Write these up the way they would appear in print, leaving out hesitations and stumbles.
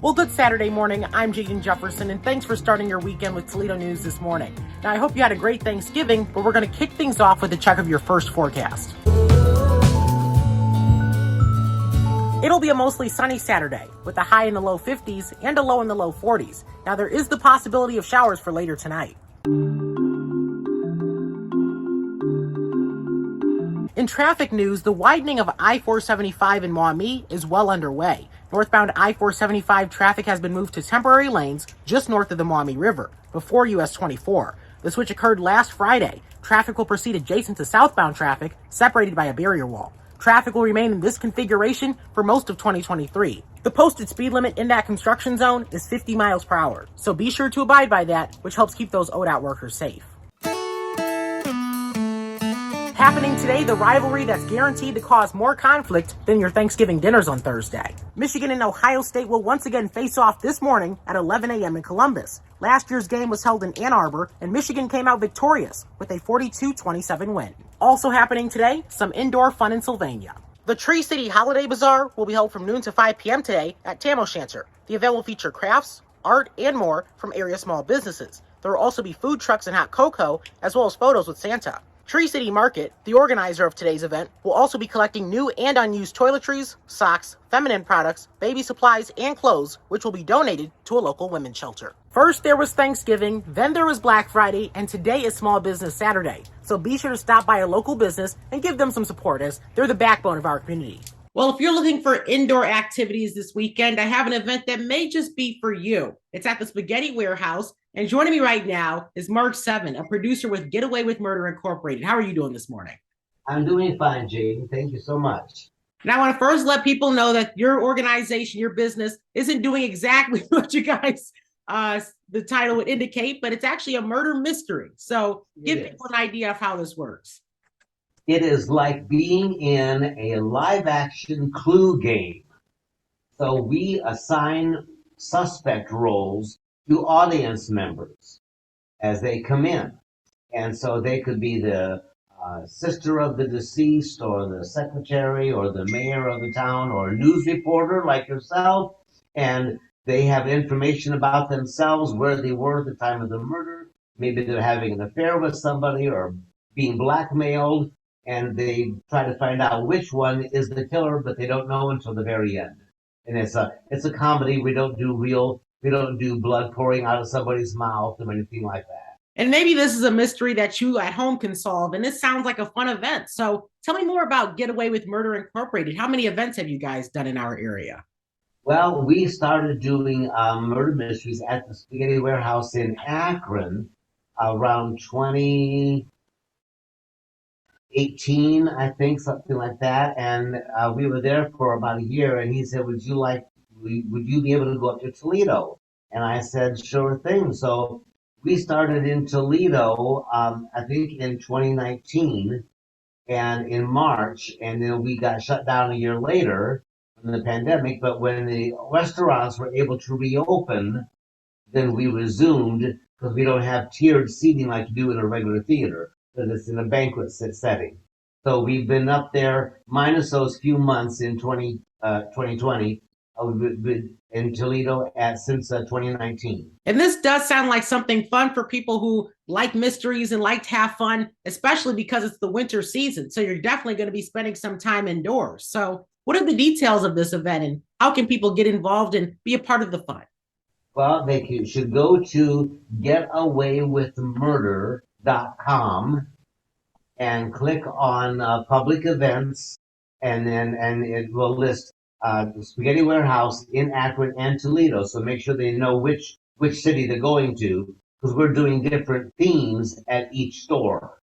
Well, good Saturday morning. I'm Jaden Jefferson, and thanks for starting your weekend with Toledo News This Morning. Now, I hope you had a great Thanksgiving, but we're going to kick things off with a check of your first forecast. It'll be a mostly sunny Saturday, with a high in the low 50s and a low in the low 40s. Now, there is the possibility of showers for later tonight. In traffic news, the widening of I-475 in Maumee is well underway. Northbound I-475 traffic has been moved to temporary lanes just north of the Maumee River, before US 24. The switch occurred last Friday. Traffic will proceed adjacent to southbound traffic, separated by a barrier wall. Traffic will remain in this configuration for most of 2023. The posted speed limit in that construction zone is 50 miles per hour, so be sure to abide by that, which helps keep those ODOT workers safe. Happening today, the rivalry that's guaranteed to cause more conflict than your Thanksgiving dinners on Thursday. Michigan and Ohio State will once again face off this morning at 11 a.m. in Columbus. Last year's game was held in Ann Arbor, and Michigan came out victorious with a 42-27 win. Also happening today, some indoor fun in Sylvania. The Tree City Holiday Bazaar will be held from noon to 5 p.m. today at Tam O'Shanter. The event will feature crafts, art, and more from area small businesses. There will also be food trucks and hot cocoa, as well as photos with Santa. Tree City Market, the organizer of today's event, will also be collecting new and unused toiletries, socks, feminine products, baby supplies, and clothes, which will be donated to a local women's shelter. First there was Thanksgiving, then there was Black Friday, and today is Small Business Saturday. So be sure to stop by a local business and give them some support, as they're the backbone of our community. Well, if you're looking for indoor activities this weekend, I have an event that may just be for you. It's at the Spaghetti Warehouse. And joining me right now is Mark Seven, a producer with Get Away with Murder Incorporated. How are you doing this morning? I'm doing fine, Jaden. Thank you so much. And I want to first let people know that your organization, your business, isn't doing exactly what you guys, the title would indicate, but it's actually a murder mystery. So give people an idea of how this works. It is like being in a live-action Clue game. So we assign suspect roles to audience members as they come in. And so they could be the sister of the deceased, or the secretary, or the mayor of the town, or a news reporter like yourself. And they have information about themselves, where they were at the time of the murder. Maybe they're having an affair with somebody or being blackmailed. And they try to find out which one is the killer, but they don't know until the very end. And it's a comedy. We don't do blood pouring out of somebody's mouth or anything like that. And maybe this is a mystery that you at home can solve. And this sounds like a fun event. So tell me more about Get Away with Murder Incorporated. How many events have you guys done in our area? Well, we started doing murder mysteries at the Spaghetti Warehouse in Akron around 2018, I think, something like that. And we were there for about a year. And he said, would you be able to go up to Toledo? And I said, sure thing. So we started in Toledo, I think in 2019 and in March, and then we got shut down a year later from the pandemic. But when the restaurants were able to reopen, then we resumed, because we don't have tiered seating like you do in a regular theater, because it's in a banquet setting. So we've been up there, minus those few months in 2020, in Toledo since 2019. And this does sound like something fun for people who like mysteries and like to have fun, especially because it's the winter season. So you're definitely going to be spending some time indoors. So what are the details of this event, and how can people get involved and be a part of the fun? Well, they should go to getawaywithmurder.com and click on public events, and it will list the Spaghetti Warehouse in Akron and Toledo. So make sure they know which city they're going to, because we're doing different themes at each store.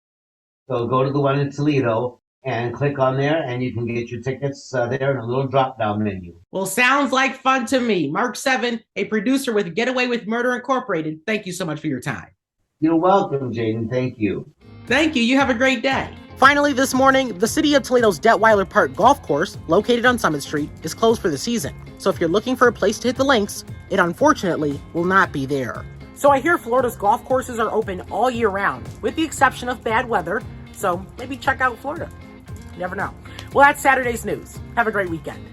So go to the one in Toledo and click on there, and you can get your tickets there in a little drop-down menu. Well, sounds like fun to me. Mark Seven, a producer with Get Away with Murder Incorporated. Thank you so much for your time. You're welcome, Jaden. Thank you. Thank you. You have a great day. Finally, this morning, the City of Toledo's Detweiler Park Golf Course, located on Summit Street, is closed for the season. So if you're looking for a place to hit the links, it unfortunately will not be there. So I hear Florida's golf courses are open all year round, with the exception of bad weather. So maybe check out Florida. You never know. Well, that's Saturday's news. Have a great weekend.